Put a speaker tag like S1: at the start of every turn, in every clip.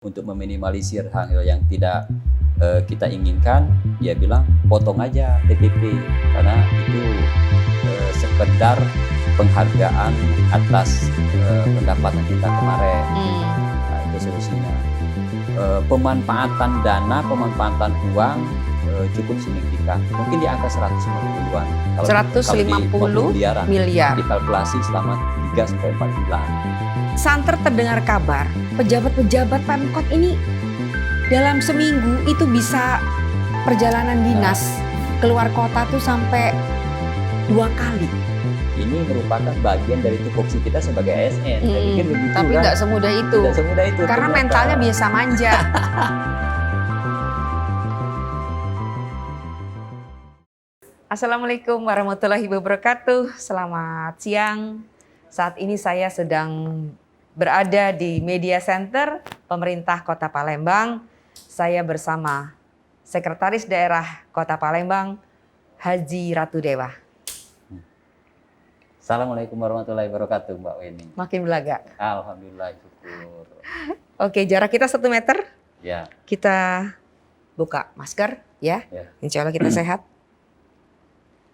S1: Untuk meminimalisir hal yang tidak kita inginkan, dia bilang potong aja TPP karena itu sekedar penghargaan atas pendapatan kita kemarin. Nah, itu solusinya. Pemanfaatan dana, pemanfaatan uang cukup signifikan, mungkin di angka 150-an. Kalau
S2: 150 miliar
S1: dikalkulasi selama 3-4 bulan.
S2: Santer terdengar kabar pejabat-pejabat Pemkot ini dalam seminggu itu bisa perjalanan dinas keluar kota tuh sampai 2 kali.
S1: Ini merupakan bagian dari tupoksi kita sebagai ASN. Saya pikir begitu,
S2: tapi nggak semudah itu.
S1: Tidak semudah itu.
S2: Karena ternyata mentalnya biasa manja. Assalamualaikum warahmatullahi wabarakatuh. Selamat siang. Saat ini saya sedang berada di Media Center Pemerintah Kota Palembang. Saya bersama Sekretaris Daerah Kota Palembang, Haji Ratu Dewa.
S1: Assalamualaikum warahmatullahi wabarakatuh, Mbak Weni.
S2: Makin belaga.
S1: Alhamdulillah, syukur.
S2: Oke, jarak kita 1 meter.
S1: Ya.
S2: Kita buka masker, ya. Insya Allah kita sehat.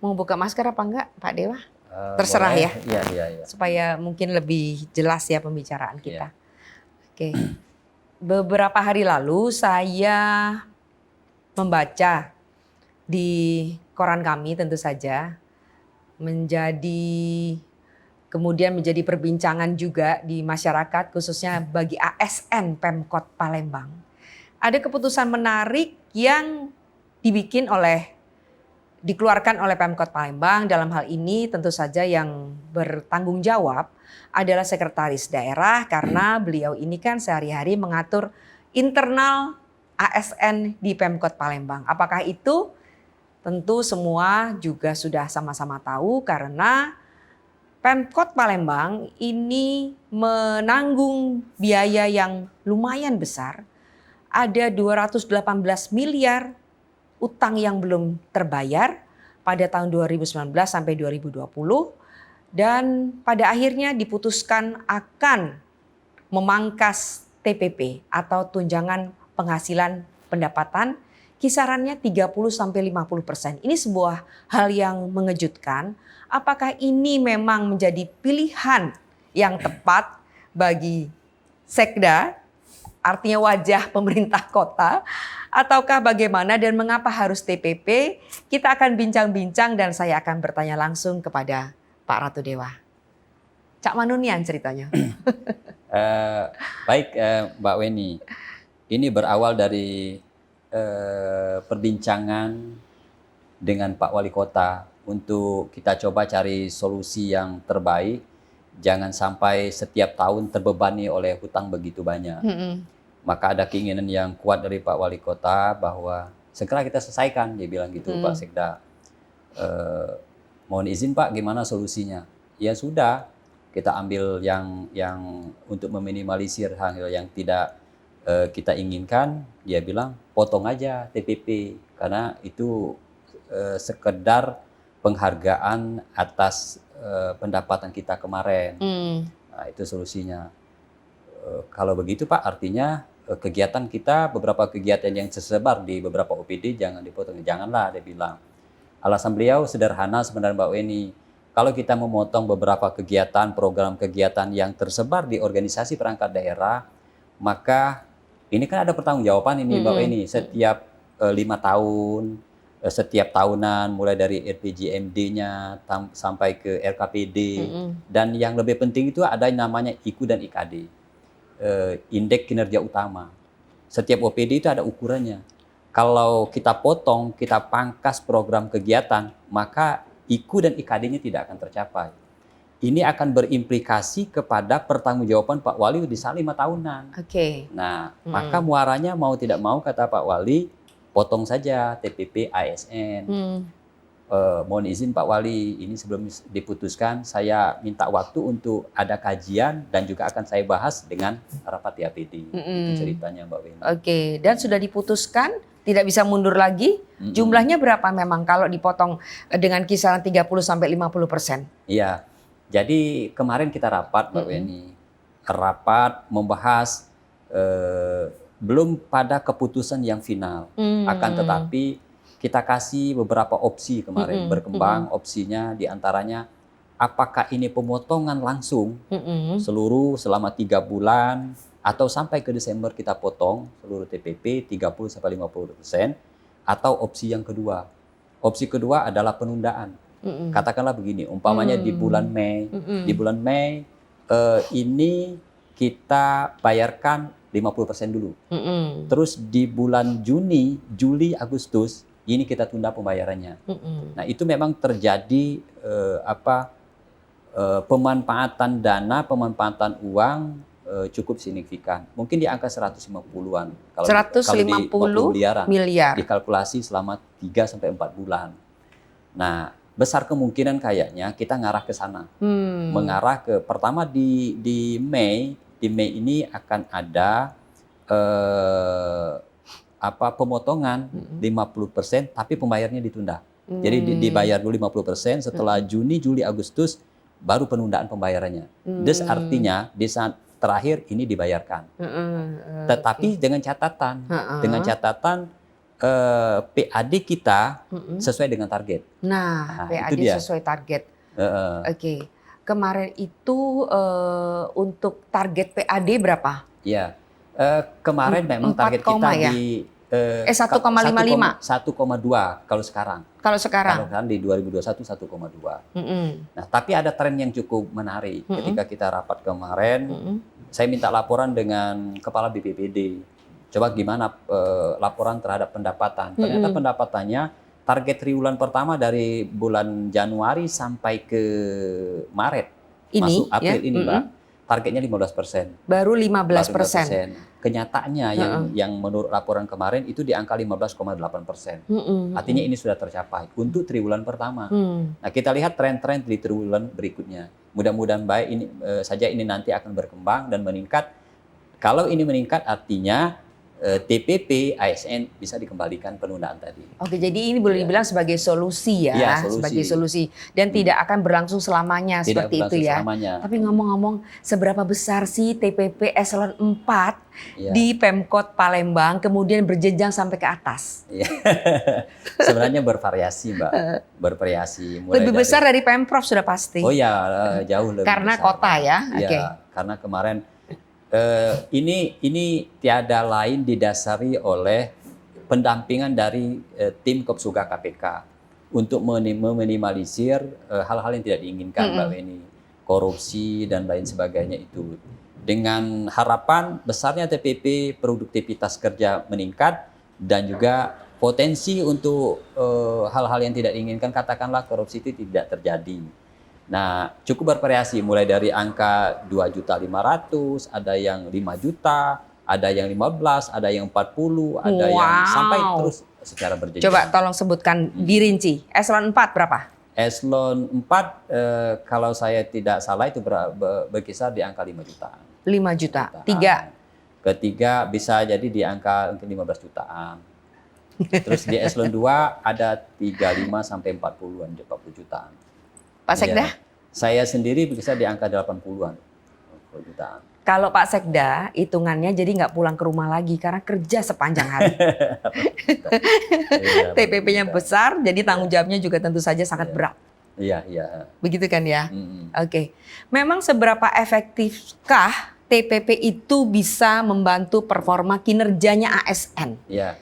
S2: Mau buka masker apa enggak, Pak Dewa? Terserah boleh. Ya. Iya. Supaya mungkin lebih jelas ya pembicaraan kita. Oke. Beberapa hari lalu saya membaca di koran kami tentu saja kemudian menjadi perbincangan juga di masyarakat khususnya bagi ASN Pemkot Palembang. Ada keputusan menarik yang dikeluarkan oleh Pemkot Palembang. Dalam hal ini tentu saja yang bertanggung jawab adalah Sekretaris Daerah karena beliau ini kan sehari-hari mengatur internal ASN di Pemkot Palembang. Apakah itu? Tentu semua juga sudah sama-sama tahu karena Pemkot Palembang ini menanggung biaya yang lumayan besar. Ada 218 miliar utang yang belum terbayar pada tahun 2019 sampai 2020 dan pada akhirnya diputuskan akan memangkas TPP atau tunjangan penghasilan pendapatan kisarannya 30-50%. Ini sebuah hal yang mengejutkan. Apakah ini memang menjadi pilihan yang tepat bagi Sekda, artinya wajah pemerintah kota, ataukah bagaimana dan mengapa harus TPP? Kita akan bincang-bincang dan saya akan bertanya langsung kepada Pak Ratu Dewa. Cak Manunian ceritanya.
S1: Baik Mbak Weni, ini berawal dari perbincangan dengan Pak Wali Kota untuk kita coba cari solusi yang terbaik. Jangan sampai setiap tahun terbebani oleh hutang begitu banyak. Maka ada keinginan yang kuat dari Pak Wali Kota bahwa segera kita selesaikan, dia bilang gitu, Pak Sekda. Mohon izin Pak, gimana solusinya? Ya sudah, kita ambil yang untuk meminimalisir hal yang tidak kita inginkan. Dia bilang potong aja TPP karena itu sekedar penghargaan atas pendapatan kita kemarin. Nah, itu solusinya. Kalau begitu Pak, artinya kegiatan kita, beberapa kegiatan yang tersebar di beberapa OPD jangan dipotong. Janganlah, dia bilang. Alasan beliau sederhana sebenarnya Mbak Weni. Kalau kita memotong beberapa kegiatan, program kegiatan yang tersebar di organisasi perangkat daerah, maka ini kan ada pertanggungjawaban ini Mbak Weni. Setiap 5 tahun, setiap tahunan, mulai dari RPJMD-nya sampai ke RKPD. Dan yang lebih penting itu ada yang namanya IKU dan IKD. Indeks kinerja utama. Setiap OPD itu ada ukurannya. Kalau kita potong, kita pangkas program kegiatan, maka IKU dan IKD-nya tidak akan tercapai. Ini akan berimplikasi kepada pertanggungjawaban Pak Wali di saat 5 tahunan. Nah, maka muaranya mau tidak mau kata Pak Wali, potong saja TPP ASN. Mohon izin Pak Wali, ini sebelum diputuskan saya minta waktu untuk ada kajian dan juga akan saya bahas dengan rapat TAPD. Itu ceritanya Mbak Weni.
S2: Dan sudah diputuskan tidak bisa mundur lagi. Jumlahnya berapa memang kalau dipotong dengan kisaran 30-50%?
S1: Iya. Jadi kemarin kita rapat Mbak Weni. Rapat membahas belum pada keputusan yang final. Akan tetapi kita kasih beberapa opsi kemarin berkembang. Opsinya diantaranya apakah ini pemotongan langsung seluruh selama 3 bulan atau sampai ke Desember kita potong seluruh TPP 30-50%, atau opsi yang kedua. Opsi kedua adalah penundaan. Katakanlah begini, umpamanya di bulan Mei, ini kita bayarkan 50% dulu. Terus di bulan Juni, Juli, Agustus ini kita tunda pembayarannya. Nah, itu memang terjadi pemanfaatan dana, pemanfaatan uang cukup signifikan. Mungkin di angka 150-an. Kalau
S2: 150 miliar.
S1: Dikalkulasi selama 3 sampai 4 bulan. Nah, besar kemungkinan kayaknya kita ngarah ke sana. Mengarah ke pertama di Mei ini akan ada pemotongan 50%, tapi pembayarannya ditunda. Jadi dibayar dulu 50%, setelah Juni, Juli, Agustus baru penundaan pembayarannya. This artinya di saat terakhir ini dibayarkan. Tetapi dengan catatan, PAD kita sesuai dengan target.
S2: Nah, PAD sesuai target. Oke. Kemarin itu untuk target PAD berapa?
S1: Iya. Kemarin memang target kita
S2: ya?
S1: di
S2: 1,55.
S1: 1,2 kalau sekarang.
S2: Kalau sekarang
S1: di 2021 1,2. Nah, tapi ada tren yang cukup menarik. Ketika kita rapat kemarin, saya minta laporan dengan kepala BPPD. Coba gimana laporan terhadap pendapatan. Ternyata pendapatannya target triwulan pertama dari bulan Januari sampai ke Maret, masuk April ini, Mbak, targetnya 15%.
S2: Baru 15%.
S1: Kenyataannya yang menurut laporan kemarin itu di angka 15,8%. Artinya ini sudah tercapai untuk triwulan pertama. Nah, kita lihat tren-tren di triwulan berikutnya. Mudah-mudahan baik ini saja ini nanti akan berkembang dan meningkat. Kalau ini meningkat artinya TPP ASN bisa dikembalikan penundaan tadi.
S2: Oke, jadi ini boleh dibilang sebagai solusi ya, sebagai solusi dan tidak akan berlangsung selamanya seperti itu ya. Selamanya. Tapi ngomong-ngomong, seberapa besar sih TPP eselon 4 di Pemkot Palembang kemudian berjenjang sampai ke atas?
S1: Sebenarnya bervariasi, Mbak. Bervariasi.
S2: Lebih besar dari Pemprov sudah pasti.
S1: Oh ya, jauh lebih
S2: karena
S1: besar.
S2: Kota ya.
S1: Oke. Karena kemarin ini tiada lain didasari oleh pendampingan dari tim Kopsuga KPK untuk meminimalisir hal-hal yang tidak diinginkan, Mbak Weni, korupsi dan lain sebagainya itu. Dengan harapan besarnya TPP, produktivitas kerja meningkat dan juga potensi untuk hal-hal yang tidak diinginkan, katakanlah korupsi itu tidak terjadi. Nah, cukup bervariasi mulai dari angka 2.500.000, ada yang 5 juta, ada yang 15, ada yang 40, ada yang sampai terus secara berjenjang.
S2: Coba tolong sebutkan dirinci. Eselon 4 berapa?
S1: Eselon 4 kalau saya tidak salah itu berkisar di angka 5 jutaan.
S2: 5 juta.
S1: Ketiga bisa jadi di angka 15 jutaan. Terus di Eselon 2 ada 35 sampai 40-an, 40 jutaan.
S2: Pak Sekda?
S1: Ya, saya sendiri bisa di angka 80-an jutaan.
S2: Kalau Pak Sekda, hitungannya jadi nggak pulang ke rumah lagi karena kerja sepanjang hari. TPP-nya besar, jadi tanggung jawabnya juga tentu saja sangat berat.
S1: Iya.
S2: Begitu kan ya? Oke. Memang seberapa efektifkah TPP itu bisa membantu performa kinerjanya ASN?
S1: Iya.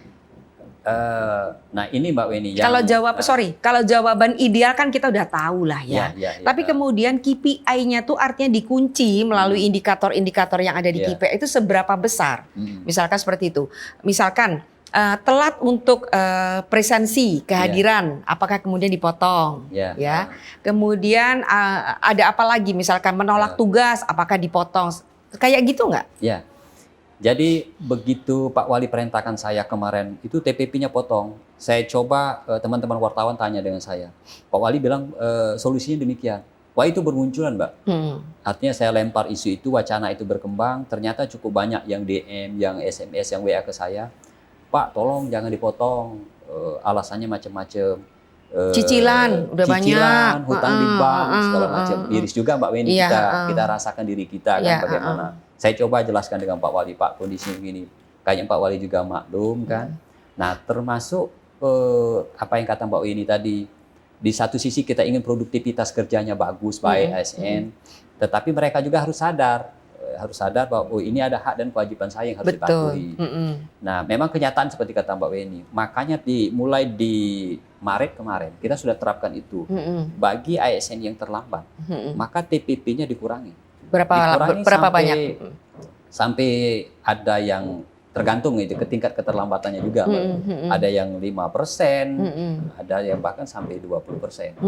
S1: Nah ini Mbak Weni.
S2: Kalau jawaban ideal kan kita udah tahu lah ya. Tapi kemudian KPI-nya tuh artinya dikunci melalui indikator-indikator yang ada di KPI itu seberapa besar? Misalkan seperti itu. Misalkan telat untuk presensi kehadiran, apakah kemudian dipotong? Ya. Kemudian ada apa lagi? Misalkan menolak tugas, apakah dipotong? Kayak gitu nggak?
S1: Ya. Jadi begitu Pak Wali perintahkan saya kemarin, itu TPP-nya potong. Saya coba teman-teman wartawan tanya dengan saya. Pak Wali bilang solusinya demikian. Wah itu bermunculan, Mbak. Artinya saya lempar isu itu, wacana itu berkembang. Ternyata cukup banyak yang DM, yang SMS, yang WA ke saya. Pak tolong jangan dipotong. Alasannya macam-macam.
S2: Cicilan udah banyak.
S1: Hutang di bank, segala macam. Iris juga Mbak Weni, kita rasakan diri kita kan bagaimana. Saya coba jelaskan dengan Pak Wali, Pak kondisi begini. Kayaknya Pak Wali juga maklum kan. Nah termasuk apa yang kata Mbak Weni tadi, di satu sisi kita ingin produktivitas kerjanya bagus, baik ASN, tetapi mereka juga harus sadar bahwa oh, ini ada hak dan kewajiban saya yang harus dipatuhi. Nah memang kenyataan seperti kata Mbak Weni, makanya mulai di Maret kemarin kita sudah terapkan itu. Bagi ASN yang terlambat, maka TPP-nya dikurangi.
S2: Berapa banyak?
S1: Sampai ada yang tergantung itu ke tingkat keterlambatannya juga. Ada yang 5%, ada yang bahkan sampai 20%.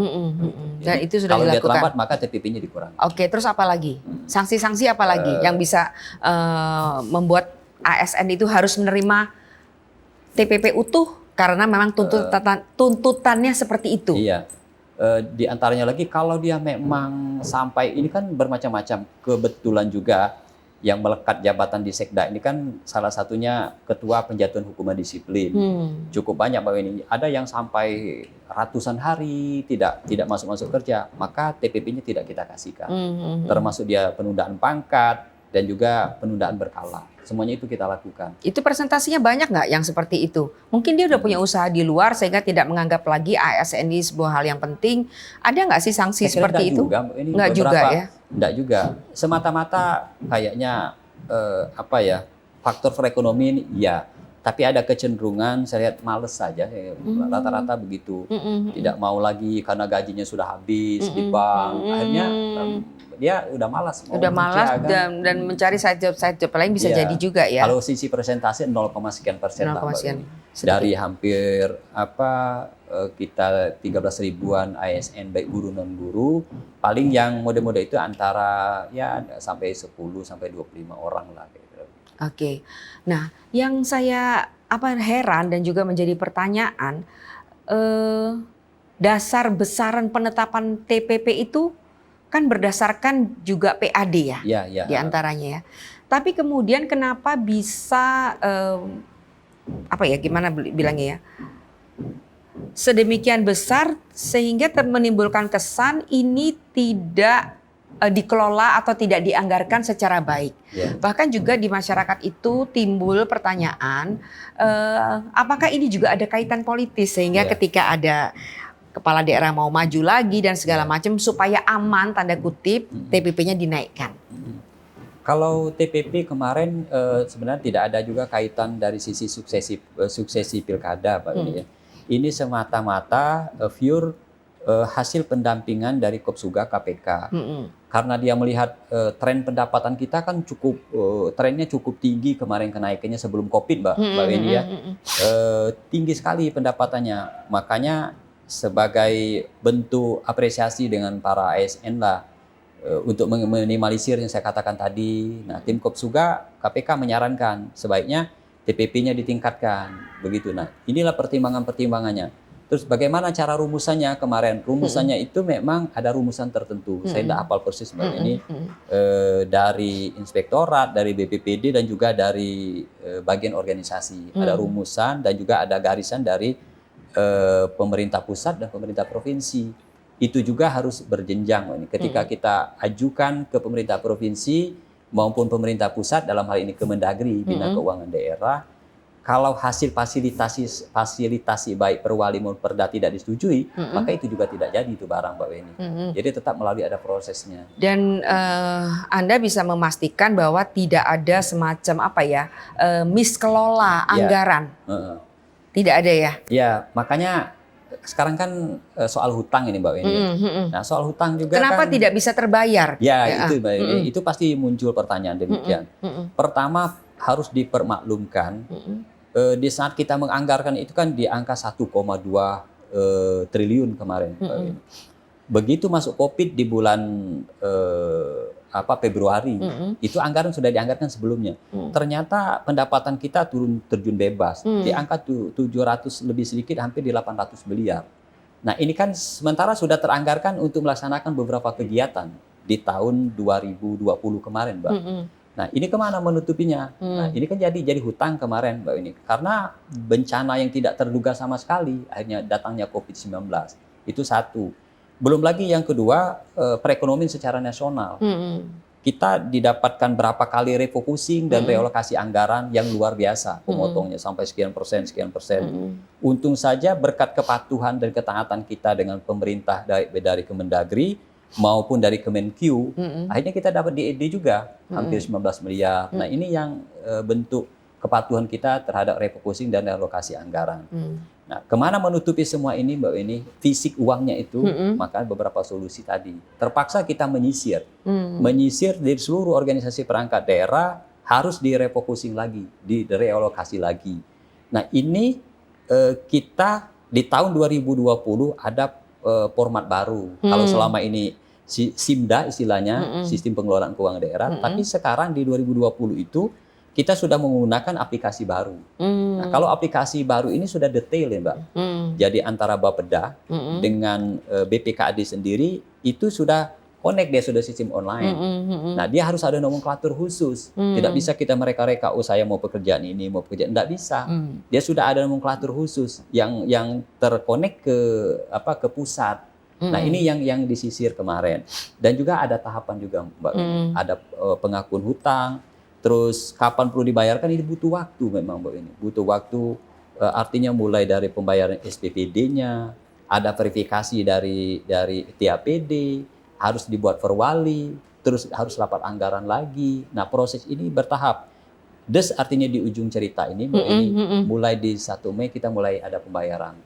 S2: Dan itu sudah
S1: kalau
S2: dilakukan.
S1: dia terlambat maka TPP-nya dikurangi.
S2: Oke, terus apa lagi? Sanksi-sanksi apa lagi yang bisa membuat ASN itu harus menerima TPP utuh karena memang tuntutannya seperti itu?
S1: Iya. Di antaranya lagi kalau dia memang sampai, ini kan bermacam-macam, kebetulan juga yang melekat jabatan di Sekda ini kan salah satunya ketua penjatuhan hukuman disiplin. Cukup banyak Mbak Weni. Ada yang sampai ratusan hari tidak masuk kerja, maka TPP-nya tidak kita kasihkan. Termasuk dia penundaan pangkat dan juga penundaan berkala. Semuanya itu kita lakukan.
S2: Itu presentasinya banyak nggak yang seperti itu? Mungkin dia udah punya usaha di luar sehingga tidak menganggap lagi ASN ini sebuah hal yang penting. Ada nggak sih sanksi seperti itu? Nggak juga ya?
S1: Nggak juga. Semata-mata kayaknya faktor perekonomian ya. Tapi ada kecenderungan saya lihat males saja. Rata-rata begitu. Tidak mau lagi karena gajinya sudah habis di bank. Akhirnya dia udah malas
S2: dan mencari side job lain bisa jadi juga ya.
S1: Kalau sisi persentase 0, sekian persen lah. Dari hampir kita 13 ribuan ASN baik guru non guru, paling yang mode-mode itu antara ya sampai 10 sampai 25 orang lah gitu.
S2: Oke. Nah, yang saya heran dan juga menjadi pertanyaan, dasar besaran penetapan TPP itu kan berdasarkan juga PAD ya, di antaranya ya. Tapi kemudian kenapa bisa gimana bilangnya ya, sedemikian besar sehingga menimbulkan kesan ini tidak dikelola atau tidak dianggarkan secara baik. Bahkan juga di masyarakat itu timbul pertanyaan, apakah ini juga ada kaitan politis sehingga ketika ada kepala daerah mau maju lagi dan segala macam supaya aman tanda kutip TPP-nya dinaikkan.
S1: Kalau TPP kemarin sebenarnya tidak ada juga kaitan dari sisi suksesi pilkada Pak Weni ya. Ini semata-mata pure hasil pendampingan dari Kopsuga KPK. Karena dia melihat tren pendapatan kita kan trennya cukup tinggi kemarin kenaikannya sebelum Covid Mbak Weni ya. Tinggi sekali pendapatannya. Makanya sebagai bentuk apresiasi dengan para ASN lah untuk meminimalisir yang saya katakan tadi. Nah, tim Kopsuga KPK menyarankan sebaiknya TPP-nya ditingkatkan begitu. Nah, inilah pertimbangannya. Terus bagaimana cara rumusannya kemarin? Rumusannya itu memang ada rumusan tertentu. Saya tidak hafal persis Mbak ini dari inspektorat, dari BPPD dan juga dari bagian organisasi. Ada rumusan dan juga ada garisan dari pemerintah pusat dan pemerintah provinsi. Itu juga harus berjenjang. Ketika kita ajukan ke pemerintah provinsi maupun pemerintah pusat, dalam hal ini Kemendagri, Bina Keuangan Daerah, kalau hasil fasilitasi baik perwali maupun perda tidak disetujui, maka itu juga tidak jadi itu barang Mbak Weni. Jadi tetap melalui ada prosesnya.
S2: Dan Anda bisa memastikan bahwa tidak ada semacam miskelola anggaran. Tidak ada ya? Ya,
S1: makanya sekarang kan soal hutang ini Mbak Weni. Nah, soal hutang juga
S2: kenapa tidak bisa terbayar?
S1: Ya, itu Mbak Weni. Itu pasti muncul pertanyaan demikian. Pertama harus dipermaklumkan di saat kita menganggarkan itu kan di angka 1,2 triliun kemarin Mbak Weni. Begitu masuk Covid di bulan Februari, itu anggaran sudah dianggarkan sebelumnya. Ternyata pendapatan kita terjun bebas di angka 700 lebih sedikit, hampir di 800 miliar. Nah ini kan sementara sudah teranggarkan untuk melaksanakan beberapa kegiatan di tahun 2020 kemarin Mbak. Nah ini kemana menutupinya? Nah ini kan jadi hutang kemarin Mbak ini. Karena bencana yang tidak terduga sama sekali, akhirnya datangnya COVID-19. Itu satu. Belum lagi yang kedua, perekonomian secara nasional. kita didapatkan berapa kali refocusing dan realokasi anggaran yang luar biasa, pemotongnya sampai sekian persen. Untung saja berkat kepatuhan dan ketaatan kita dengan pemerintah dari Kemendagri maupun dari Kemenkyu, akhirnya kita dapat DED juga hampir 19 miliar. Nah ini yang bentuk kepatuhan kita terhadap refocusing dan realokasi anggaran. Nah, kemana menutupi semua ini, Mbak Weni? Fisik uangnya itu, maka beberapa solusi tadi. Terpaksa kita menyisir. Menyisir dari seluruh organisasi perangkat daerah harus direfocusing lagi, direalokasi lagi. Nah, ini kita di tahun 2020 ada format baru. Kalau selama ini SIMDA istilahnya, Sistem Pengelolaan Keuangan Daerah, tapi sekarang di 2020 itu kita sudah menggunakan aplikasi baru. Nah, kalau aplikasi baru ini sudah detail ya, Mbak. Jadi antara Bapeda dengan BPKAD sendiri itu sudah connect, dia sudah sistem online. Nah, dia harus ada nomenklatur khusus. Tidak bisa kita mereka-reka, oh saya mau pekerjaan ini, mau pekerjaan, tidak bisa. Dia sudah ada nomenklatur khusus yang terkonek ke pusat. Nah, ini yang disisir kemarin. Dan juga ada tahapan juga, Mbak. Ada pengakuan hutang. Terus kapan perlu dibayarkan, ini butuh waktu memang, Mbak ini. Butuh waktu, artinya mulai dari pembayaran SPPD-nya, ada verifikasi dari TAPD, harus dibuat perwali, terus harus rapat anggaran lagi. Nah, proses ini bertahap. Des artinya di ujung cerita ini, Mbak ini, mulai di 1 Mei kita mulai ada pembayaran.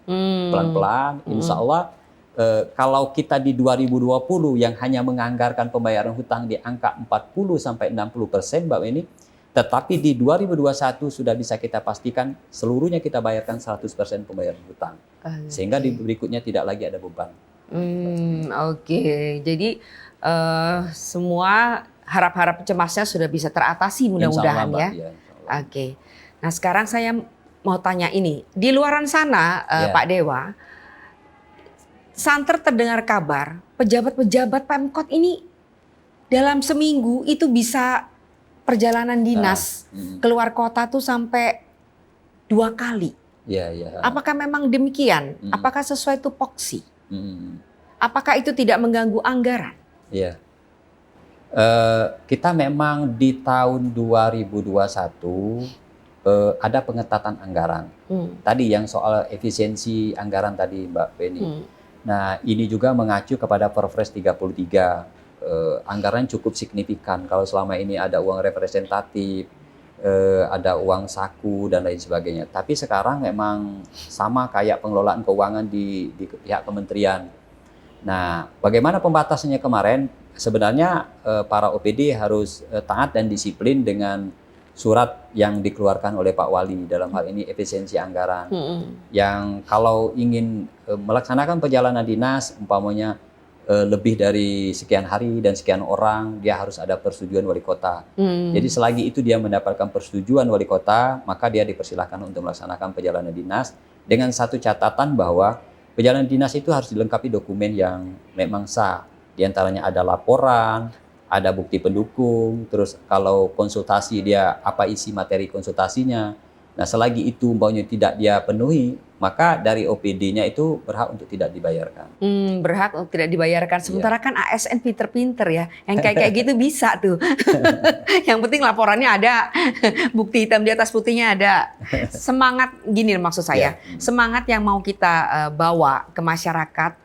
S1: Pelan-pelan, insya Allah. Kalau kita di 2020 yang hanya menganggarkan pembayaran hutang di angka 40-60%, Mbak Weni, tetapi di 2021 sudah bisa kita pastikan seluruhnya kita bayarkan 100% pembayaran hutang. Sehingga di berikutnya tidak lagi ada beban.
S2: Oke. Jadi semua harap-harap cemasnya sudah bisa teratasi mudah-mudahan ya.
S1: Ya,
S2: Oke. Nah, sekarang saya mau tanya ini, di luaran sana Pak Dewa, santer terdengar kabar pejabat-pejabat Pemkot ini dalam seminggu itu bisa perjalanan dinas keluar kota tuh sampai 2 kali. Apakah memang demikian? Apakah sesuai tupoksi? Apakah itu tidak mengganggu anggaran?
S1: Kita memang di tahun 2021 ada pengetatan anggaran. Tadi yang soal efisiensi anggaran tadi, Mbak Penny. Nah, ini juga mengacu kepada Perpres 33. Anggaran cukup signifikan. Kalau selama ini ada uang representatif, ada uang saku dan lain sebagainya. Tapi sekarang memang sama kayak pengelolaan keuangan di pihak kementerian. Nah, bagaimana pembatasannya kemarin? Sebenarnya para OPD harus taat dan disiplin dengan surat yang dikeluarkan oleh Pak Wali, dalam hal ini efisiensi anggaran. Yang kalau ingin melaksanakan perjalanan dinas, umpamanya lebih dari sekian hari dan sekian orang, dia harus ada persetujuan wali kota. Jadi selagi itu dia mendapatkan persetujuan wali kota, maka dia dipersilahkan untuk melaksanakan perjalanan dinas dengan satu catatan bahwa perjalanan dinas itu harus dilengkapi dokumen yang memang sah. Di antaranya ada laporan, ada bukti pendukung, terus kalau konsultasi dia apa isi materi konsultasinya. Nah, selagi itu umpamanya tidak dia penuhi, maka dari OPD-nya itu berhak untuk tidak dibayarkan.
S2: Berhak untuk tidak dibayarkan. Sementara kan ASN pinter-pinter ya, yang kayak gitu bisa tuh. Yang penting laporannya ada, bukti hitam di atas putihnya ada. Semangat gini maksud saya, semangat yang mau kita bawa ke masyarakat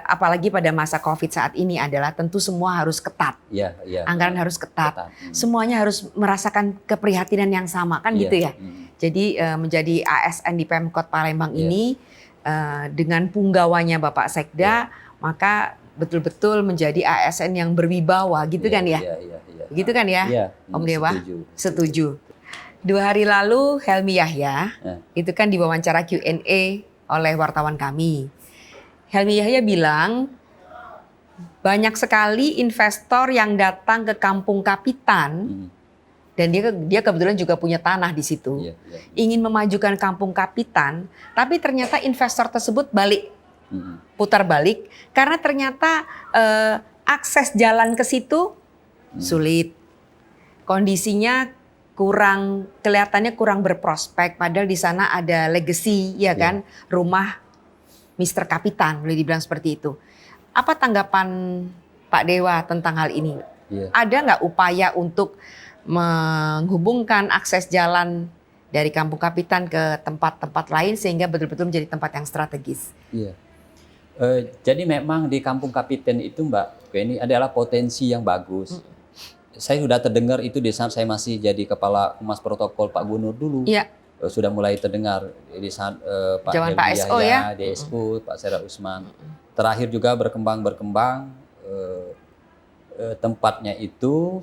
S2: apalagi pada masa COVID saat ini adalah tentu semua harus ketat. Anggaran harus ketat. Semuanya harus merasakan keprihatinan yang sama kan gitu ya. Jadi menjadi ASN di Pemkot Palembang ini dengan punggawanya Bapak Sekda, maka betul-betul menjadi ASN yang berwibawa gitu kan ya. Gitu kan ya, Om Dewa? Setuju. 2 hari lalu Helmi Yahya itu kan diwawancara Q&A oleh wartawan kami. Helmi Yahya bilang banyak sekali investor yang datang ke Kampung Kapitan dan dia kebetulan juga punya tanah di situ. Ingin memajukan Kampung Kapitan, tapi ternyata investor tersebut putar balik karena ternyata akses jalan ke situ sulit. Kondisinya kelihatannya kurang berprospek, padahal di sana ada legacy ya kan, rumah Mr. Kapitan, boleh dibilang seperti itu. Apa tanggapan Pak Dewa tentang hal ini?
S1: Iya.
S2: Ada nggak upaya untuk menghubungkan akses jalan dari Kampung Kapitan ke tempat-tempat lain sehingga betul-betul menjadi tempat yang strategis?
S1: Iya. Jadi memang di Kampung Kapiten itu Mbak ini adalah potensi yang bagus. Saya sudah terdengar itu di saat saya masih jadi Kepala Humas Protokol Pak Gubernur dulu.
S2: Iya.
S1: Sudah mulai terdengar di saat Pak
S2: Zaman
S1: Helmi
S2: Pak SO
S1: Yahya,
S2: ya?
S1: DSO, Pak Sera Usman. Terakhir juga berkembang tempatnya itu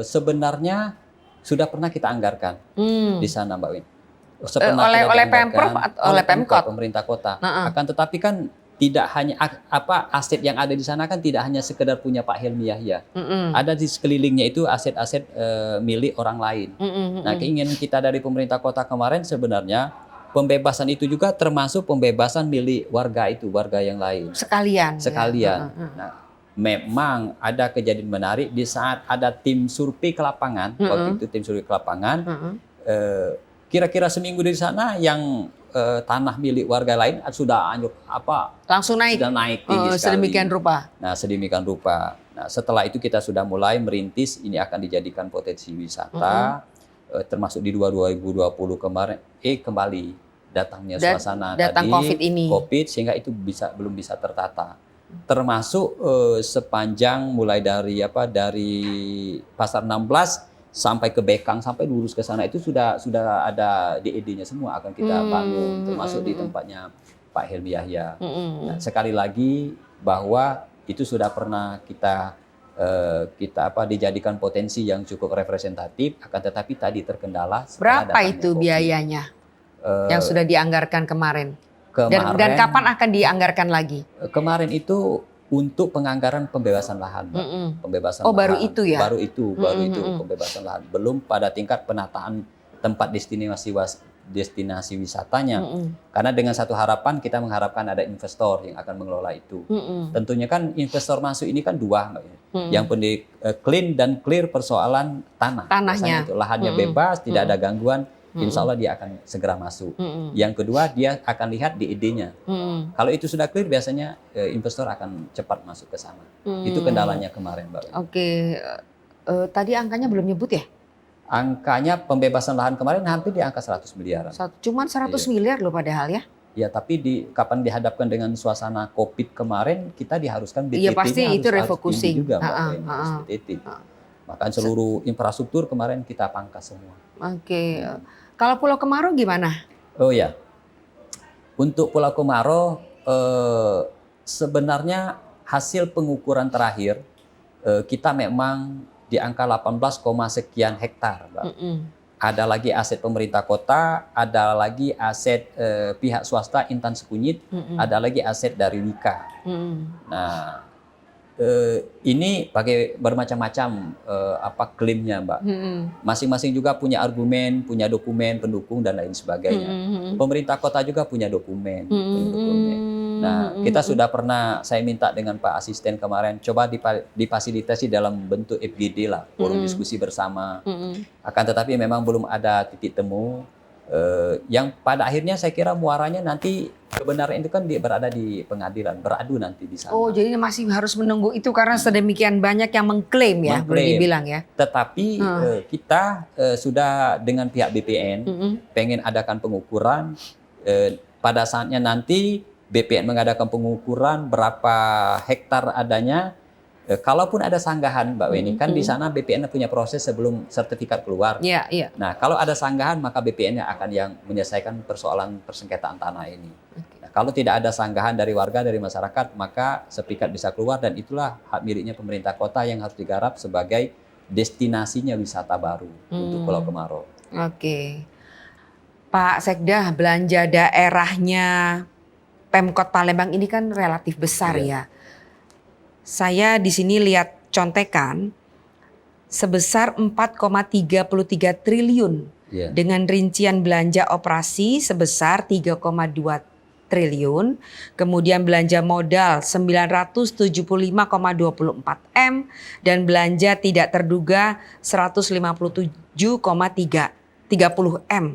S1: sebenarnya sudah pernah kita anggarkan di sana Mbak Win.
S2: Oleh Pemprov atau oleh Pemkot?
S1: Pemerintah kota.
S2: Heeh.
S1: Akan tetapi kan tidak hanya aset yang ada di sana kan tidak hanya sekedar punya Pak Helmi Yahya. Ada di sekelilingnya itu aset-aset milik orang lain. Nah, keinginan kita dari pemerintah kota kemarin sebenarnya pembebasan itu juga termasuk pembebasan milik warga itu, warga yang lain.
S2: Sekalian.
S1: Sekalian.
S2: Ya.
S1: Nah, memang ada kejadian menarik di saat ada tim survei ke lapangan, waktu itu tim survei ke lapangan, kira-kira seminggu di sana yang tanah milik warga lain sudah
S2: langsung naik.
S1: sudah naik tinggi sekali.
S2: Sedemikian rupa.
S1: Nah, sedemikian rupa. Nah, setelah itu kita sudah mulai merintis ini akan dijadikan potensi wisata, termasuk di 2020 kemarin kembali datangnya suasana
S2: datang
S1: tadi
S2: COVID ini.
S1: COVID sehingga itu belum bisa tertata. Termasuk sepanjang mulai dari Pasar 16 sampai ke Bekang sampai lurus ke sana itu sudah ada DED-nya semua akan kita bangun, termasuk di tempatnya Pak Helmi Yahya. Nah, sekali lagi bahwa itu sudah pernah kita dijadikan potensi yang cukup representatif, akan tetapi tadi terkendala.
S2: Berapa itu biayanya yang sudah dianggarkan kemarin? Dan kapan akan dianggarkan lagi?
S1: Kemarin itu untuk penganggaran pembebasan lahan, pembebasan lahan.
S2: Baru itu ya?
S1: Baru itu pembebasan lahan. Belum pada tingkat penataan tempat destinasi wisatanya. Karena dengan satu harapan kita mengharapkan ada investor yang akan mengelola itu. Tentunya kan investor masuk ini kan dua, yang penting clean dan clear persoalan tanahnya. Itu lahannya bebas, tidak ada gangguan. Insya Allah dia akan segera masuk. Yang kedua dia akan lihat DED-nya. Kalau itu sudah clear biasanya investor akan cepat masuk ke sana. Itu kendalanya kemarin, Mbak.
S2: Oke, tadi angkanya belum nyebut ya?
S1: Angkanya pembebasan lahan kemarin hampir di angka 100 miliar.
S2: Cuman 100 miliar loh padahal ya?
S1: Ya, tapi kapan dihadapkan dengan suasana COVID kemarin kita diharuskan BTT.
S2: Iya pasti itu refocusing
S1: juga, Mbak. BTT. Maka seluruh infrastruktur kemarin kita pangkas semua.
S2: Oke. Kalau Pulau Kemarau gimana?
S1: Oh ya, untuk Pulau Kemarau sebenarnya hasil pengukuran terakhir kita memang di angka 18, sekian hektar, Mbak. Ada lagi aset pemerintah kota, ada lagi aset pihak swasta Intan Sekunyit, ada lagi aset dari Wika. Nah, ini pakai bermacam-macam klaimnya, Mbak. Masing-masing juga punya argumen, punya dokumen pendukung dan lain sebagainya. Pemerintah kota juga punya dokumen. Nah, kita sudah pernah saya minta dengan Pak Asisten kemarin coba difasilitasi dalam bentuk FGD lah, forum diskusi bersama. Akan tetapi memang belum ada titik temu. Yang pada akhirnya saya kira muaranya nanti kebenaran itu kan berada di pengadilan, beradu nanti di sana.
S2: Oh, jadi masih harus menunggu itu karena sedemikian banyak yang mengklaim ya, boleh dibilang ya.
S1: Tetapi kita sudah dengan pihak BPN pengen adakan pengukuran. Pada saatnya nanti BPN mengadakan pengukuran berapa hektar adanya. Kalaupun ada sanggahan, Mbak Weni, kan di sana BPN punya proses sebelum sertifikat keluar.
S2: Iya, iya.
S1: Nah, kalau ada sanggahan, maka BPN akan yang menyelesaikan persoalan persengketaan tanah ini. Nah, kalau tidak ada sanggahan dari warga, dari masyarakat, maka sertifikat bisa keluar dan itulah hak miliknya pemerintah kota yang harus digarap sebagai destinasinya wisata baru untuk Pulau Kemarau.
S2: Oke. Pak Sekda, belanja daerahnya Pemkot Palembang ini kan relatif besar ya. Saya di sini lihat contekan sebesar 4,33 triliun dengan rincian belanja operasi sebesar 3,2 triliun, kemudian belanja modal 975,24 M dan belanja tidak terduga 157,30 M.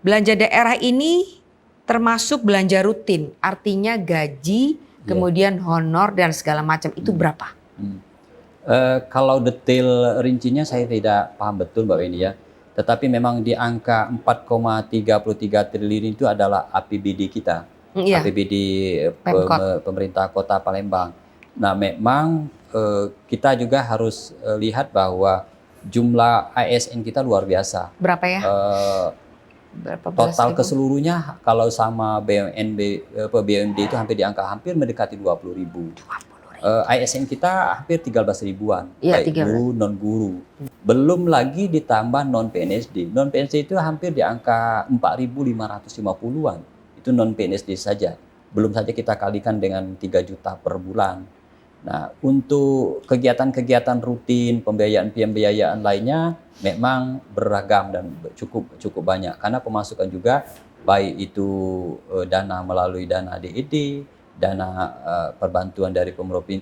S2: Belanja daerah ini termasuk belanja rutin, artinya gaji, kemudian honor dan segala macam itu berapa?
S1: Kalau detail rincinya saya tidak paham betul Mbak Weni ya. Tetapi memang di angka 4,33 triliun itu adalah APBD kita.
S2: Iya,
S1: APBD
S2: Pemkot.
S1: pemerintah Kota Palembang. Nah, memang kita juga harus lihat bahwa jumlah ASN kita luar biasa.
S2: Berapa ya?
S1: Eh,
S2: Berapa belas
S1: Total
S2: ribu?
S1: keseluruhnya kalau sama BUMD itu hampir di angka hampir mendekati 20.000. ASN kita hampir 13 ribuan,
S2: Iya,
S1: baik
S2: 13.
S1: guru, non guru. Belum lagi ditambah non PNSD. Non PNSD itu hampir di angka 4.550-an. Itu non PNSD saja. Belum saja kita kalikan dengan 3 juta per bulan. Nah, untuk kegiatan-kegiatan rutin, pembiayaan-pembiayaan lainnya memang beragam dan cukup banyak. Karena pemasukan juga baik itu dana melalui dana DED, dana perbantuan dari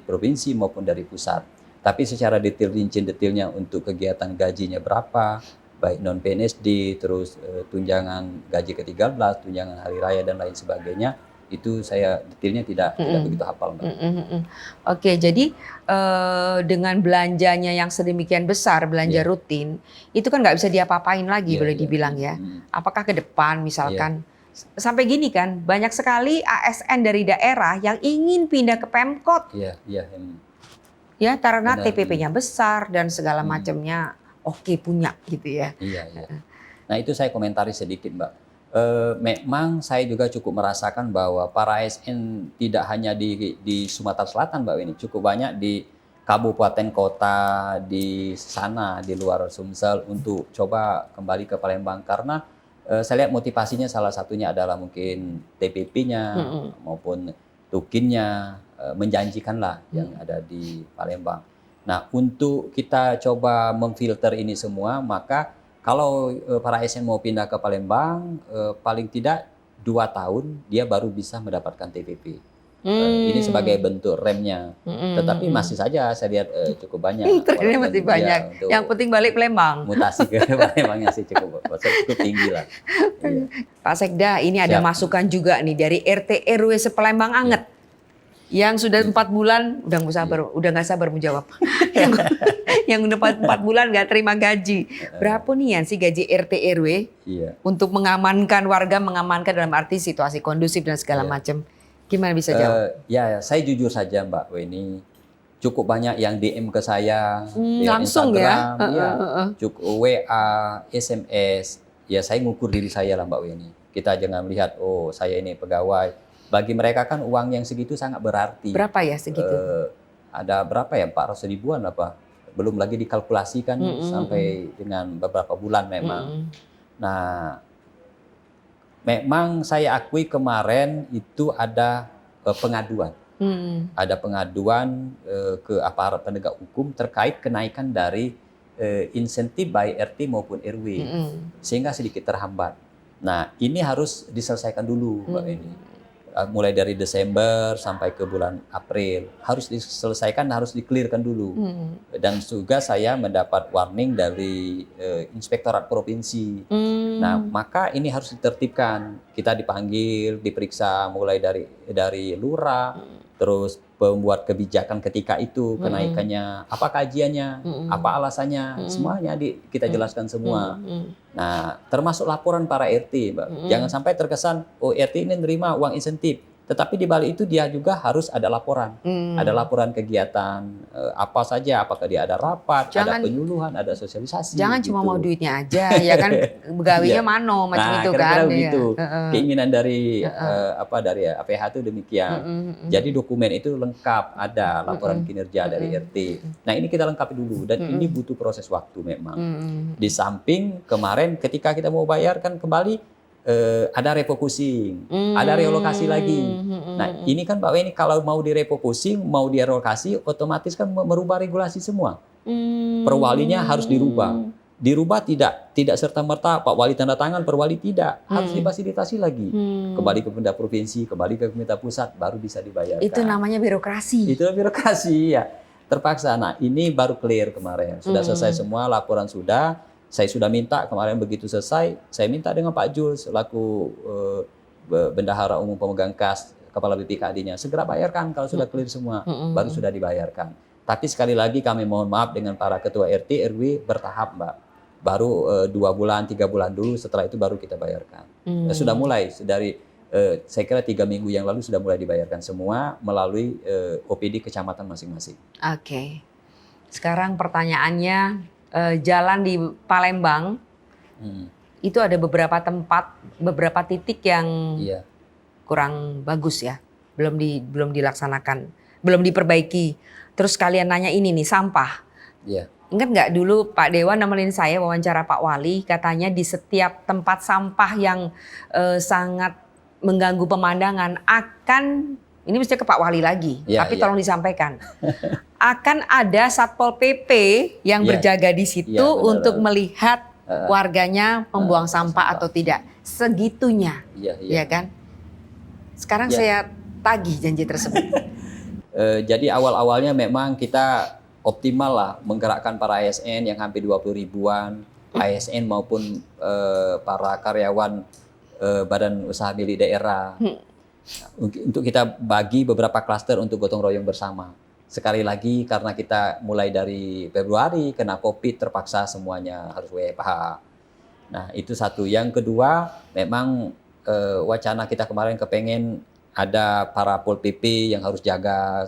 S1: provinsi maupun dari pusat. Tapi secara detailnya untuk kegiatan gajinya berapa, baik non PNSD, terus tunjangan gaji ke-13, tunjangan hari raya dan lain sebagainya, itu saya detailnya tidak begitu hafal, Mbak.
S2: Oke, jadi dengan belanjanya yang sedemikian besar, belanja
S1: Iya.
S2: rutin, itu kan nggak bisa diapa-apain lagi
S1: Iya,
S2: boleh
S1: iya.
S2: dibilang ya.
S1: Mm.
S2: Apakah ke depan misalkan sampai gini kan, banyak sekali ASN dari daerah yang ingin pindah ke Pemkot
S1: Iya, iya.
S2: ya karena
S1: Benar.
S2: TPP-nya besar dan segala macamnya oke punya gitu ya.
S1: Iya, iya. Nah, itu saya komentari sedikit, Mbak. Memang saya juga cukup merasakan bahwa para ASN tidak hanya di Sumatera Selatan, Mbak Weni, cukup banyak di kabupaten kota di sana, di luar Sumsel untuk coba kembali ke Palembang karena saya lihat motivasinya salah satunya adalah mungkin TPP-nya maupun tukinnya menjanjikan lah yang ada di Palembang. Nah, untuk kita coba memfilter ini semua, maka kalau para ASN mau pindah ke Palembang, paling tidak 2 tahun dia baru bisa mendapatkan TPP. Ini sebagai bentuk remnya. Tetapi masih saja saya lihat cukup banyak.
S2: Ini masih banyak.
S1: Untuk
S2: Yang penting balik Palembang.
S1: mutasi ke Palembangnya sih cukup tinggi lah. Iya.
S2: Pak Sekda, ini ada
S1: Siap.
S2: masukan juga nih dari RT RW sepelembang anget. Yang sudah 4 bulan udah nggak sabar menjawab. yang udah 4 bulan nggak terima gaji. Berapa nih Yan sih gaji RT RW
S1: Iya.
S2: untuk mengamankan warga, mengamankan dalam arti situasi kondusif dan segala macam. Gimana bisa jawab?
S1: Ya, saya jujur saja Mbak Weni, cukup banyak yang DM ke saya, di
S2: langsung ya?
S1: Instagram, ya, cukup WA, SMS. Ya saya ngukur diri saya lah Mbak Weni. Kita jangan melihat, oh saya ini pegawai. Bagi mereka kan uang yang segitu sangat berarti.
S2: Berapa ya segitu?
S1: Ada berapa ya, 400 ribuan apa? Belum lagi dikalkulasikan sampai dengan beberapa bulan memang. Nah, memang saya akui kemarin itu ada pengaduan. Ada pengaduan ke aparat penegak hukum terkait kenaikan dari insentif baik RT maupun RW. Sehingga sedikit terhambat. Nah, ini harus diselesaikan dulu, Mbak Eni. Mulai dari Desember sampai ke bulan April harus diselesaikan, harus dikelirkan dulu. Dan juga saya mendapat warning dari Inspektorat Provinsi. Nah, maka ini harus ditertibkan. Kita dipanggil, diperiksa mulai dari lurah, terus pembuat kebijakan ketika itu kenaikannya, apa kajiannya, apa alasannya, semuanya kita jelaskan semua. Nah, termasuk laporan para RT, Mbak. Jangan sampai terkesan, oh RT ini nerima uang insentif. Tetapi di balik itu dia juga harus ada laporan. Ada laporan kegiatan, apa saja, apakah dia ada rapat, ada penyuluhan, ada sosialisasi.
S2: Jangan
S1: gitu.
S2: cuma mau duitnya aja, ya kan begawinya mano, macam itu
S1: kira-kira
S2: kan.
S1: begitu.
S2: Ya.
S1: Keinginan dari dari APH itu demikian. Jadi dokumen itu lengkap, ada laporan kinerja dari RT. Nah, ini kita lengkapi dulu dan ini butuh proses waktu memang. Di samping kemarin ketika kita mau bayarkan kembali ada refocusing, ada relokasi lagi. Nah, ini kan Pak Weni kalau mau direfocusing, mau direlokasi, otomatis kan merubah regulasi semua. Perwalinya harus dirubah. Dirubah tidak serta-merta Pak Wali tanda tangan, Perwali tidak. Harus difasilitasi lagi. Kembali ke pemerintah provinsi, kembali ke pemerintah pusat, baru bisa dibayarkan.
S2: Itu namanya birokrasi.
S1: Itu birokrasi, ya. Terpaksa. Nah, ini baru clear kemarin. Sudah selesai semua, laporan sudah. Saya sudah minta kemarin begitu selesai, saya minta dengan Pak Jules selaku Bendahara Umum Pemegang Kas Kepala BPKD-nya segera bayarkan kalau sudah clear semua, baru sudah dibayarkan. Tapi sekali lagi kami mohon maaf dengan para ketua RT RW bertahap, Mbak. Baru 2 bulan, 3 bulan dulu, setelah itu baru kita bayarkan. Sudah mulai dari saya kira 3 minggu yang lalu sudah mulai dibayarkan semua melalui OPD kecamatan masing-masing.
S2: Oke. Sekarang pertanyaannya, jalan di Palembang itu ada beberapa tempat, beberapa titik yang
S1: Iya.
S2: kurang bagus ya, belum dilaksanakan, belum diperbaiki. Terus kalian nanya ini nih, sampah.
S1: Iya.
S2: Ingat nggak dulu Pak Dewa nemenin saya wawancara Pak Wali, katanya di setiap tempat sampah yang sangat mengganggu pemandangan akan, ini mesti ke Pak Wali lagi,
S1: Ya,
S2: tapi
S1: ya.
S2: tolong disampaikan, akan ada Satpol PP yang
S1: Ya.
S2: berjaga di situ
S1: Ya, benar.
S2: untuk melihat warganya membuang sampah atau tidak. Segitunya,
S1: Iya, iya.
S2: ya kan? Sekarang
S1: Ya.
S2: saya tagih janji tersebut.
S1: Jadi awal-awalnya memang kita optimal lah menggerakkan para ASN yang hampir 20 ribuan, ASN maupun para karyawan badan usaha milik daerah. Untuk kita bagi beberapa klaster untuk gotong royong bersama. Sekali lagi karena kita mulai dari Februari kena COVID terpaksa semuanya harus WFH. Nah itu satu. Yang kedua memang wacana kita kemarin kepengen ada para Pol PP yang harus jaga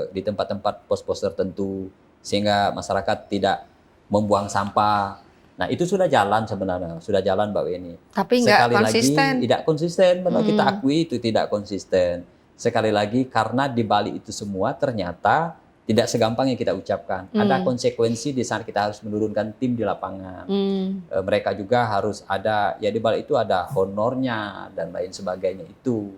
S1: di tempat-tempat pos-pos tertentu sehingga masyarakat tidak membuang sampah. Nah itu sudah jalan sebenarnya, sudah jalan Mbak Weni.
S2: Tapi nggak
S1: Sekali
S2: konsisten.
S1: lagi tidak konsisten, benar kita akui itu tidak konsisten. Sekali lagi karena di balik itu semua ternyata tidak segampang yang kita ucapkan. Ada konsekuensi di saat kita harus menurunkan tim di lapangan. Mereka juga harus ada, ya di balik itu ada honornya dan lain sebagainya itu.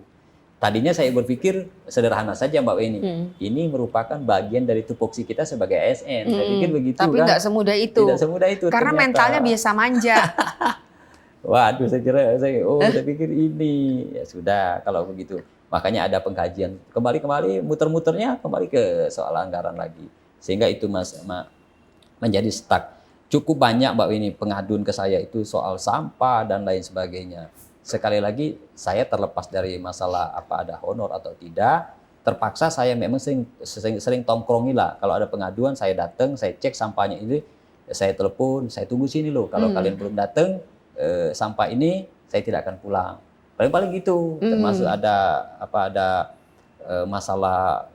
S1: Tadinya saya berpikir sederhana saja Mbak Weni. Ini merupakan bagian dari tupoksi kita sebagai ASN. Saya pikir begitu
S2: Tapi
S1: kan.
S2: nggak semudah itu.
S1: Tidak semudah itu.
S2: Karena
S1: ternyata.
S2: mentalnya biasa manja.
S1: Waduh, saya pikir ini ya sudah kalau begitu. Makanya ada pengkajian kembali muter-muternya kembali ke soal anggaran lagi. Sehingga itu menjadi stuck. Cukup banyak Mbak Weni pengaduan ke saya itu soal sampah dan lain sebagainya. Sekali lagi saya terlepas dari masalah apa ada honor atau tidak, terpaksa saya memang sering tongkrongi lah. Kalau ada pengaduan saya datang, saya cek sampahnya ini, saya telepon, saya tunggu sini loh. Kalau kalian belum datang, sampah ini saya tidak akan pulang. Paling gitu. Termasuk ada masalah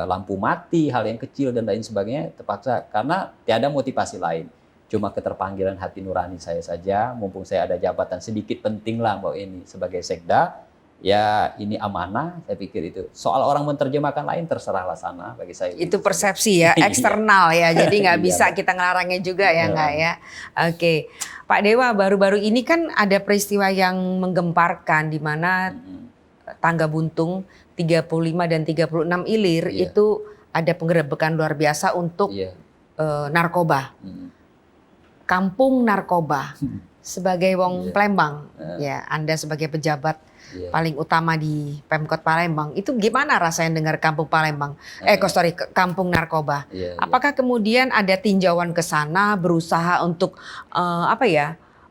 S1: lampu mati, hal yang kecil dan lain sebagainya terpaksa karena tiada motivasi lain. Cuma keterpanggilan hati nurani saya saja, mumpung saya ada jabatan sedikit penting lah Mbak ini sebagai sekda, ya ini amanah, saya pikir itu. Soal orang menerjemahkan lain terserahlah sana bagi saya.
S2: Itu persepsi ya, eksternal ya, jadi nggak bisa kita ngelarangnya juga ya nggak ya. Oke, Pak Dewa, baru-baru ini kan ada peristiwa yang menggemparkan di mana Tangga Buntung 35 dan 36 Ilir itu ada penggerebekan luar biasa untuk narkoba. Kampung narkoba. Sebagai wong Palembang, ya Anda sebagai pejabat paling utama di Pemkot Palembang, itu gimana rasanya dengar Kampung Palembang? Kampung narkoba. Apakah kemudian ada tinjauan ke sana, berusaha untuk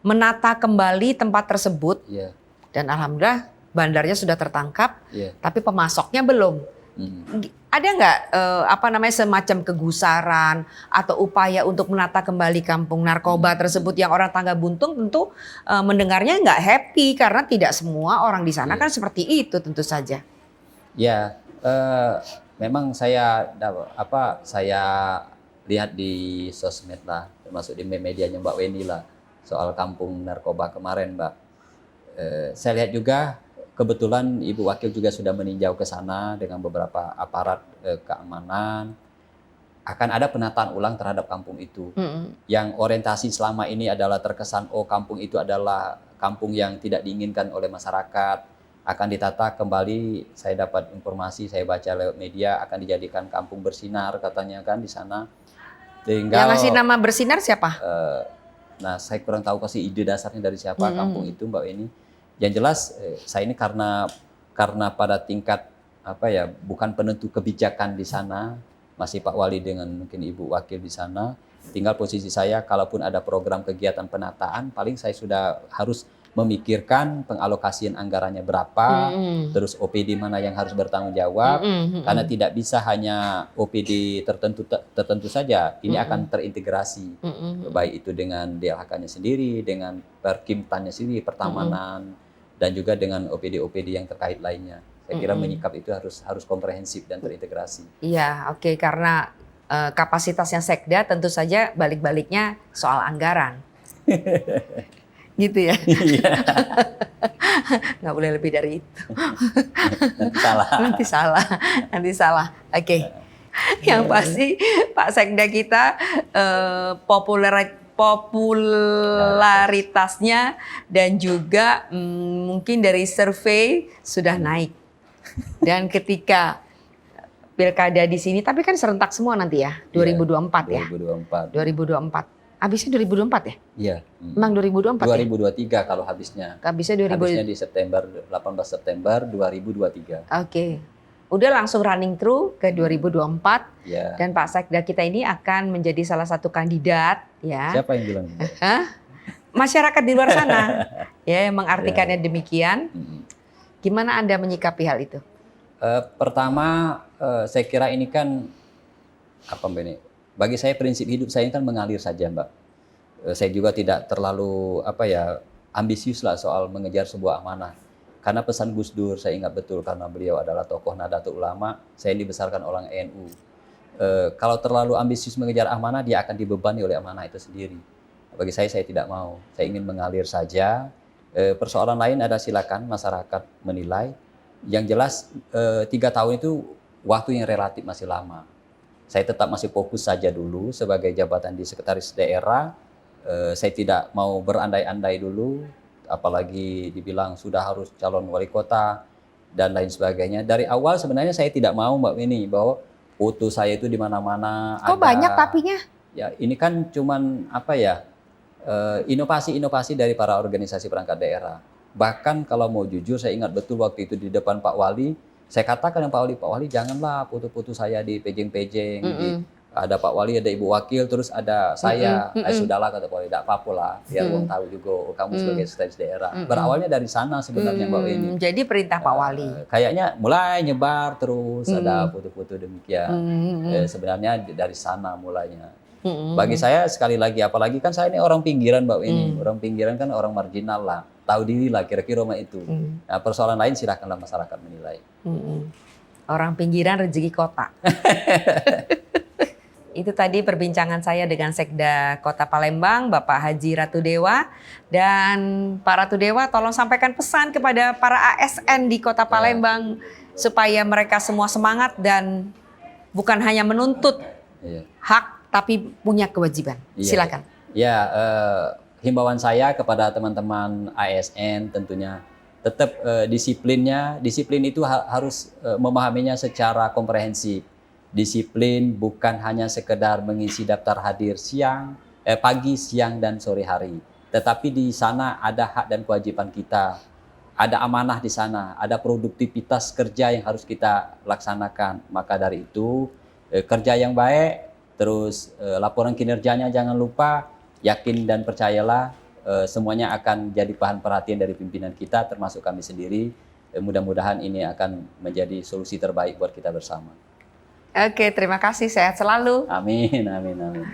S2: menata kembali tempat tersebut? Dan alhamdulillah bandarnya sudah tertangkap, tapi pemasoknya belum. Ada nggak semacam kegusaran atau upaya untuk menata kembali kampung narkoba tersebut yang orang Tangga Buntung tentu mendengarnya nggak happy karena tidak semua orang di sana kan seperti itu tentu saja.
S1: Ya, memang saya lihat di sosmed lah, termasuk di medianya Mbak Weni lah soal kampung narkoba kemarin Mbak. Saya lihat juga. Kebetulan Ibu Wakil juga sudah meninjau ke sana dengan beberapa aparat keamanan. Akan ada penataan ulang terhadap kampung itu. Yang orientasi selama ini adalah terkesan, kampung itu adalah kampung yang tidak diinginkan oleh masyarakat. Akan ditata kembali, saya dapat informasi, saya baca lewat media, akan dijadikan kampung bersinar katanya kan di sana. Tinggal,
S2: yang ngasih nama bersinar siapa?
S1: Nah, saya kurang tahu kasih ide dasarnya dari siapa kampung itu Mbak Weni. Yang jelas saya ini karena pada tingkat bukan penentu kebijakan di sana, masih Pak Wali dengan mungkin Ibu Wakil di sana. Tinggal posisi saya kalaupun ada program kegiatan penataan, paling saya sudah harus memikirkan pengalokasian anggarannya berapa, terus OPD mana yang harus bertanggung jawab, karena tidak bisa hanya OPD tertentu saja, ini akan terintegrasi, baik itu dengan DLHK-nya sendiri, dengan Perkimtannya sendiri, Pertamanan, dan juga dengan OPD-OPD yang terkait lainnya. Saya kira menyikap itu harus komprehensif dan terintegrasi.
S2: Iya, oke, karena kapasitasnya Sekda tentu saja balik-baliknya soal anggaran. Gitu ya. Nggak boleh lebih dari itu. Nanti salah. Oke. Yang pasti Pak Sekda kita popularitasnya dan juga mungkin dari survei sudah naik. Dan ketika pilkada di sini, tapi kan serentak semua nanti ya, 2024 ya. 2024. Habisnya 2024 ya?
S1: Iya.
S2: Emang 2024
S1: 2023 kalau habisnya.
S2: Habisnya
S1: di September, 18 September 2023.
S2: Oke. Udah langsung running through ke 2024.
S1: Ya.
S2: Dan Pak Sekda kita ini akan menjadi salah satu kandidat ya.
S1: Siapa yang bilang?
S2: Masyarakat di luar sana ya yang mengartikannya demikian. Gimana Anda menyikapi hal itu?
S1: Pertama, saya kira ini kan apa Mbak ini? Bagi saya prinsip hidup saya ini kan mengalir saja, Mbak. Saya juga tidak terlalu ambisius lah soal mengejar sebuah amanah. Karena pesan Gus Dur saya ingat betul, karena beliau adalah tokoh Nahdlatul Ulama, saya dibesarkan orang NU. Kalau terlalu ambisius mengejar amanah, dia akan dibebani oleh amanah itu sendiri. Bagi saya tidak mau. Saya ingin mengalir saja. Persoalan lain ada, silakan masyarakat menilai. Yang jelas 3 tahun itu waktu yang relatif masih lama. Saya tetap masih fokus saja dulu sebagai jabatan di sekretaris daerah. Saya tidak mau berandai-andai dulu, apalagi dibilang sudah harus calon wali kota dan lain sebagainya. Dari awal sebenarnya saya tidak mau Mbak Winnie bahwa foto saya itu di mana-mana.
S2: Kok banyak tapinya?
S1: Ya ini kan cuman inovasi-inovasi dari para organisasi perangkat daerah. Bahkan kalau mau jujur, saya ingat betul waktu itu di depan Pak Wali, saya katakan dengan Pak Wali, janganlah foto-foto saya di pejeng-pejeng, ada Pak Wali, ada Ibu Wakil, terus ada saya. Sudahlah kata Pak Wali, tidak apa-apa lah, biar orang tahu juga kamu sebagai sekretaris daerah. Berawalnya dari sana sebenarnya Mbak Weni.
S2: Jadi perintah Pak Wali.
S1: Kayaknya mulai nyebar terus, ada foto-foto demikian. Sebenarnya dari sana mulainya. Bagi saya sekali lagi, apalagi kan saya ini orang pinggiran Mbak Weni. Orang pinggiran kan orang marginal lah. Tahu diri lah kira-kira itu. Nah, persoalan lain silakanlah masyarakat menilai.
S2: Orang pinggiran rezeki kota. Itu tadi perbincangan saya dengan Sekda Kota Palembang, Bapak Haji Ratu Dewa. Dan Pak Ratu Dewa tolong sampaikan pesan kepada para ASN di Kota Palembang supaya mereka semua semangat dan bukan hanya menuntut hak tapi punya kewajiban. Silakan.
S1: Himbauan saya kepada teman-teman ASN tentunya tetap disiplin itu harus memahaminya secara komprehensif. Disiplin bukan hanya sekedar mengisi daftar hadir pagi, siang, dan sore hari. Tetapi di sana ada hak dan kewajiban kita. Ada amanah di sana, ada produktivitas kerja yang harus kita laksanakan. Maka dari itu kerja yang baik, terus laporan kinerjanya jangan lupa. Yakin dan percayalah semuanya akan jadi bahan perhatian dari pimpinan kita, termasuk kami sendiri. Mudah-mudahan ini akan menjadi solusi terbaik buat kita bersama.
S2: Oke, terima kasih. Sehat selalu.
S1: Amin, amin, amin.